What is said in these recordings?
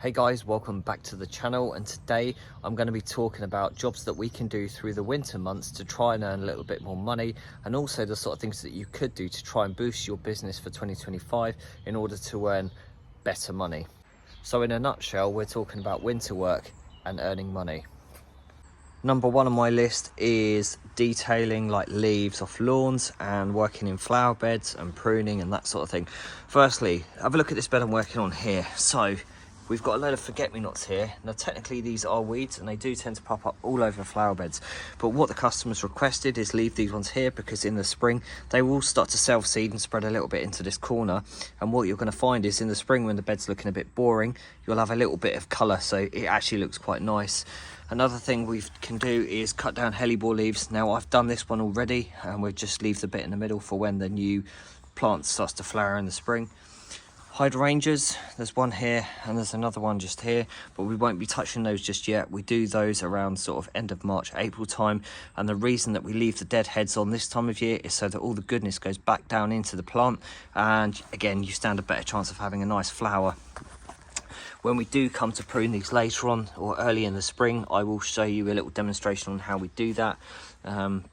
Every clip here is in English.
Hey guys, welcome back to the channel, and today I'm going to be talking about jobs that we can do through the winter months to try and earn a little bit more money, and also the sort of things that you could do to try and boost your business for 2025 in order to earn better money. So in a nutshell, we're talking about winter work and earning money. Number one on my list is detailing like leaves off lawns and working in flower beds and pruning and that sort of thing. Firstly, have a look at this bed I'm working on here. So we've got a load of forget-me-nots here. Now technically these are weeds and they do tend to pop up all over flower beds, but what the customers requested is leave these ones here because in the spring they will start to self-seed and spread a little bit into this corner, and what you're going to find is in the spring when the bed's looking a bit boring, you'll have a little bit of colour, so it actually looks quite nice. Another thing we can do is cut down hellebore leaves. Now I've done this one already and we'll just leave the bit in the middle for when the new plant starts to flower in the spring. Hydrangeas, there's one here and there's another one just here, but we won't be touching those just yet. We do those around sort of end of March, April time, and the reason that we leave the dead heads on this time of year is so that all the goodness goes back down into the plant, and again you stand a better chance of having a nice flower. When we do come to prune these later on or early in the spring, I will show you a little demonstration on how we do that.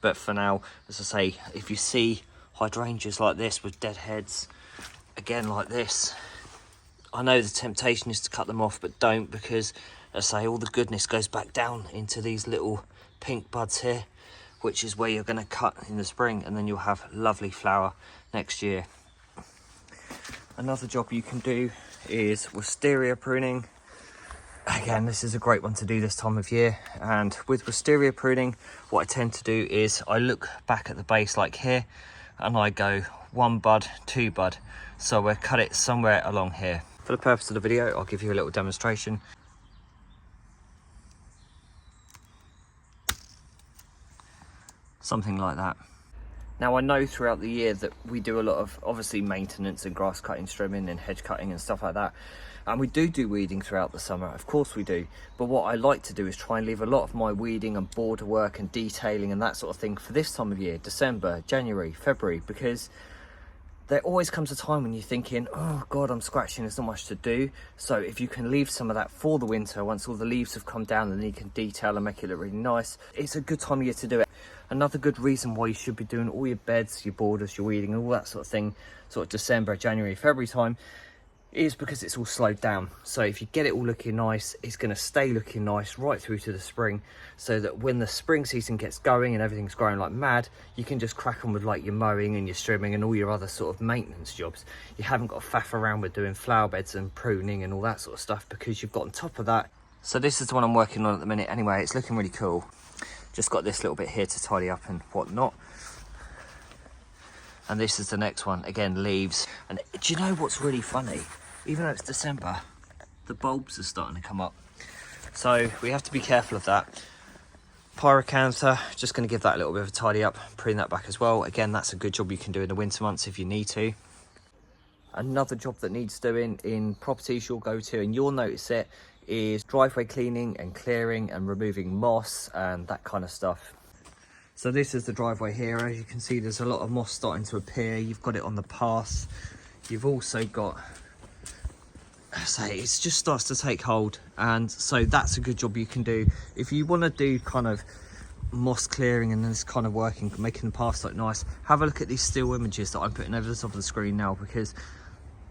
But for now, as I say, if you see hydrangeas like this with dead heads, again like this, I know the temptation is to cut them off, but don't, because as I say, all the goodness goes back down into these little pink buds here, which is where you're going to cut in the spring, and then you'll have lovely flower next year. Another job you can do is wisteria pruning. Again, this is a great one to do this time of year, and with wisteria pruning what I tend to do is I look back at the base like here and I go 1 bud, 2 bud, so we'll cut it somewhere along here. For the purpose of the video, I'll give you a little demonstration. Something like that. Now I know throughout the year that we do a lot of obviously maintenance and grass cutting, trimming and hedge cutting and stuff like that, and we do weeding throughout the summer, of course we do, but what I like to do is try and leave a lot of my weeding and border work and detailing and that sort of thing for this time of year, December, January, February, because there always comes a time when you're thinking, oh god, I'm scratching, there's not much to do. So if you can leave some of that for the winter, once all the leaves have come down, and then you can detail and make it look really nice, it's a good time of year to do it. Another good reason why you should be doing all your beds, your borders, your weeding, all that sort of thing, sort of December, January, February time, is because it's all slowed down. So if you get it all looking nice, it's going to stay looking nice right through to the spring, so that when the spring season gets going and everything's growing like mad, you can just crack on with like your mowing and your trimming and all your other sort of maintenance jobs. You haven't got to faff around with doing flower beds and pruning and all that sort of stuff, because you've got on top of that. So this is the one I'm working on at the minute anyway. It's looking really cool. Just got this little bit here to tidy up and whatnot. And this is the next one, again, leaves. And do you know what's really funny? Even though it's December, the bulbs are starting to come up. So we have to be careful of that. Pyracantha, just going to give that a little bit of a tidy up, prune that back as well. Again, that's a good job you can do in the winter months if you need to. Another job that needs doing in properties you'll go to and you'll notice it is driveway cleaning and clearing and removing moss and that kind of stuff. So this is the driveway here. As you can see, there's a lot of moss starting to appear. You've got it on the path. You've also got, say, it just starts to take hold, and so that's a good job you can do if you want to do kind of moss clearing and this kind of working, making the paths look nice. Have a look at these still images that I'm putting over the top of the screen now, because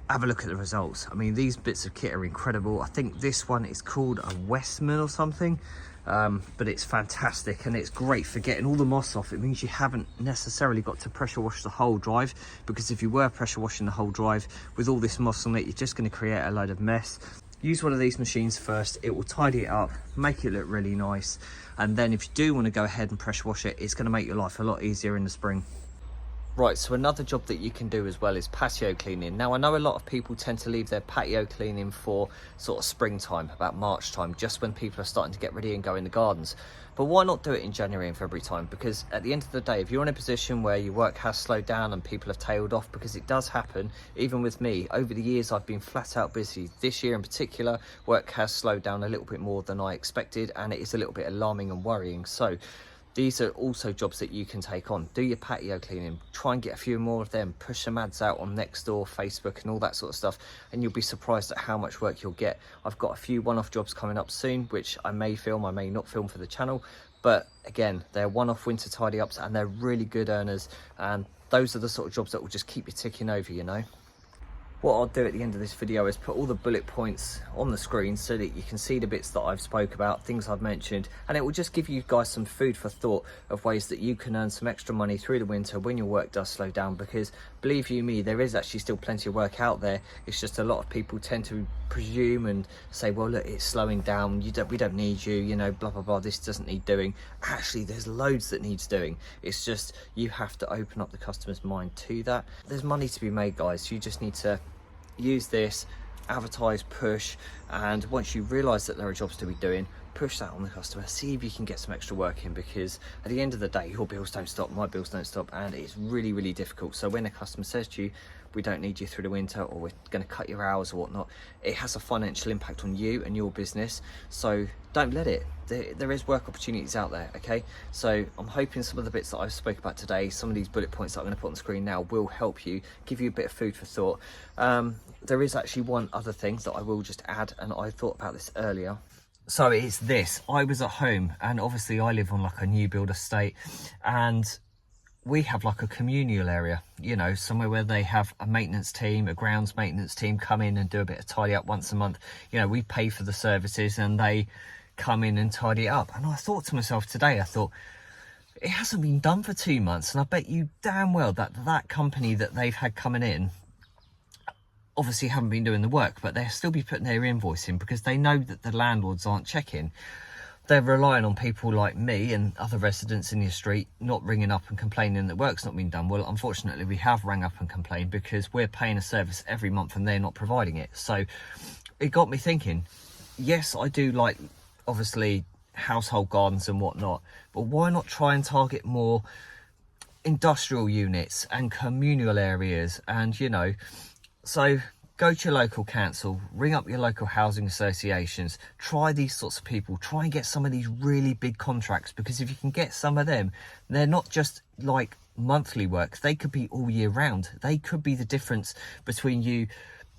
have a look at the results. I mean, these bits of kit are incredible. I think this one is called a Westman or something, but it's fantastic and it's great for getting all the moss off. It means you haven't necessarily got to pressure wash the whole drive, because if you were pressure washing the whole drive with all this moss on it, you're just going to create a load of mess. Use one of these machines first. It will tidy it up, make it look really nice, and then if you do want to go ahead and pressure wash it, it's going to make your life a lot easier in the spring. Right, so another job that you can do as well is patio cleaning. Now I know a lot of people tend to leave their patio cleaning for sort of springtime, about March time, just when people are starting to get ready and go in the gardens. But why not do it in January and February time? Because at the end of the day, if you're in a position where your work has slowed down and people have tailed off, because it does happen, even with me, over the years I've been flat out busy. This year in particular, work has slowed down a little bit more than I expected, and it is a little bit alarming and worrying. So these are also jobs that you can take on. Do your patio cleaning, try and get a few more of them, push some ads out on Nextdoor, Facebook and all that sort of stuff, and you'll be surprised at how much work you'll get. I've got a few one-off jobs coming up soon, which I may film, I may not film for the channel, but again, they're one-off winter tidy ups and they're really good earners, and those are the sort of jobs that will just keep you ticking over, you know. What I'll do at the end of this video is put all the bullet points on the screen so that you can see the bits that I've spoke about, things I've mentioned, and it will just give you guys some food for thought of ways that you can earn some extra money through the winter when your work does slow down, because believe you me, there is actually still plenty of work out there. It's just a lot of people tend to presume and say, well look, it's slowing down, we don't need you, you know, blah blah blah, this doesn't need doing. Actually, there's loads that needs doing. It's just you have to open up the customer's mind to that. There's money to be made, guys. You just need to use this, advertise, push, and once you realize that there are jobs to be doing, push that on the customer, see if you can get some extra work in, because at the end of the day, your bills don't stop, my bills don't stop, and it's really, really difficult. So when a customer says to you, we don't need you through the winter, or we're going to cut your hours or whatnot, it has a financial impact on you and your business. So don't let it. There is work opportunities out there, okay? So I'm hoping some of the bits that I've spoke about today, some of these bullet points that I'm going to put on the screen now, will help you, give you a bit of food for thought. There is actually one other thing that I will just add, and I thought about this earlier. So it's this. I was at home, and obviously I live on like a new build estate, and we have like a communal area, you know, somewhere where they have a maintenance team, a grounds maintenance team come in and do a bit of tidy up once a month. You know, we pay for the services and they come in and tidy it up. And I thought to myself today, I thought, it hasn't been done for 2 months, and I bet you damn well that company that they've had coming in obviously haven't been doing the work, but they'll still be putting their invoice in because they know that the landlords aren't checking. They're relying on people like me and other residents in your street not ringing up and complaining that work's not been done. Well, unfortunately, we have rang up and complained because we're paying a service every month and they're not providing it. So it got me thinking, yes, I do like, obviously, household gardens and whatnot, but why not try and target more industrial units and communal areas? And, you know, so go to your local council, ring up your local housing associations, try these sorts of people, try and get some of these really big contracts, because if you can get some of them, they're not just like monthly work, they could be all year round. They could be the difference between you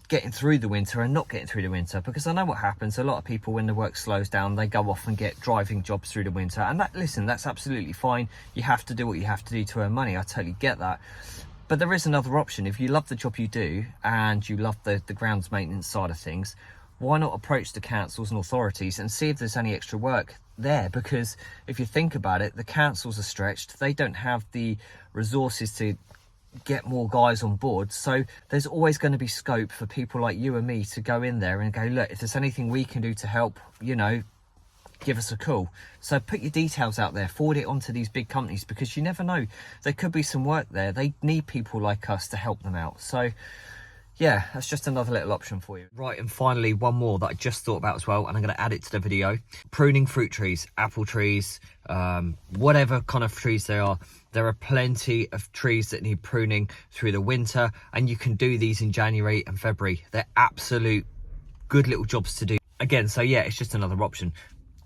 getting through the winter and not getting through the winter, because I know what happens. A lot of people, when the work slows down, they go off and get driving jobs through the winter, and that, listen, that's absolutely fine. You have to do what you have to do to earn money. I totally get that. But there is another option. If you love the job you do and you love the grounds maintenance side of things, why not approach the councils and authorities and see if there's any extra work there? Because if you think about it, the councils are stretched. They don't have the resources to get more guys on board. So there's always going to be scope for people like you and me to go in there and go, look, if there's anything we can do to help, you know, give us a call. So put your details out there, forward it on to these big companies, because you never know, there could be some work there. They need people like us to help them out. So yeah, that's just another little option for you. Right, and finally, one more that I just thought about as well, and I'm going to add it to the video. Pruning fruit trees, apple trees, whatever kind of trees they are. There are plenty of trees that need pruning through the winter, and you can do these in January and February. They're absolute good little jobs to do. Again, so yeah, it's just another option.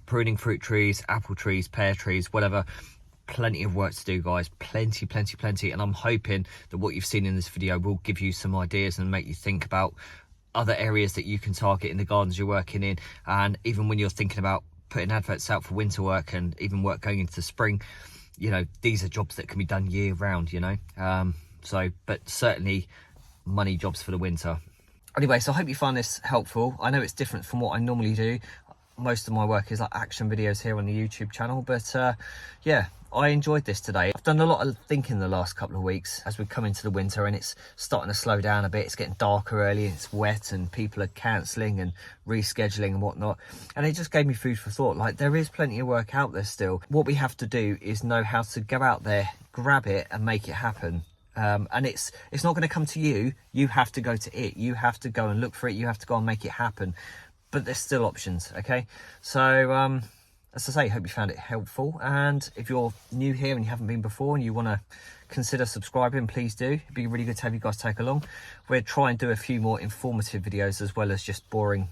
Pruning fruit trees, apple trees, pear trees, whatever. Plenty of work to do, guys. Plenty. And I'm hoping that what you've seen in this video will give you some ideas and make you think about other areas that you can target in the gardens you're working in. And even when you're thinking about putting adverts out for winter work and even work going into the spring, you know, these are jobs that can be done year round, you know. But certainly money jobs for the winter. Anyway, so I hope you find this helpful. I know it's different from what I normally do. Most of my work is like action videos here on the YouTube channel, but yeah, I enjoyed this today. I've done a lot of thinking the last couple of weeks as we come into the winter, and it's starting to slow down a bit. It's getting darker early, it's wet, and people are cancelling and rescheduling and whatnot, and it just gave me food for thought. Like, there is plenty of work out there still. What we have to do is know how to go out there, grab it and make it happen. And it's not going to come to you. You have to go to it. You have to go and look for it. You have to go and make it happen. But there's still options, okay? So as I say, hope you found it helpful, and if you're new here and you haven't been before and you want to consider subscribing, please do. It'd be really good to have you guys take along. We'll try and do a few more informative videos as well as just boring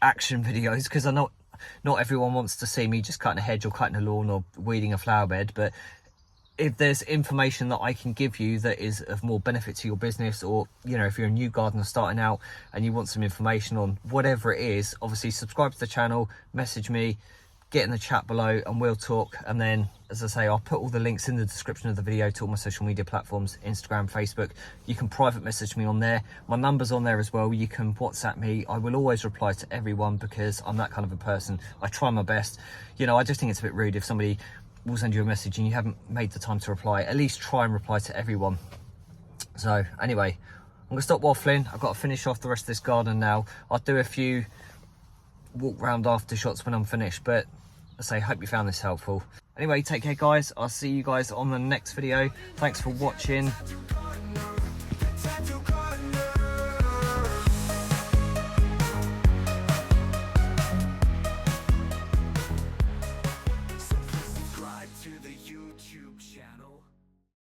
action videos, because I know not everyone wants to see me just cutting a hedge or cutting a lawn or weeding a flower bed, but if there's information that I can give you that is of more benefit to your business, or you know, if you're a new gardener starting out and you want some information on whatever it is, obviously subscribe to the channel, message me, get in the chat below and we'll talk. And then, as I say, I'll put all the links in the description of the video to all my social media platforms, Instagram, Facebook. You can private message me on there. My number's on there as well. You can WhatsApp me. I will always reply to everyone because I'm that kind of a person. I try my best. You know, I just think it's a bit rude if somebody will send you a message and you haven't made the time to reply. At least try and reply to everyone. So anyway, I'm gonna stop waffling. I've got to finish off the rest of this garden now. I'll do a few walk round after shots when I'm finished, but I say, hope you found this helpful. Anyway, take care guys. I'll see you guys on the next video. Thanks for watching.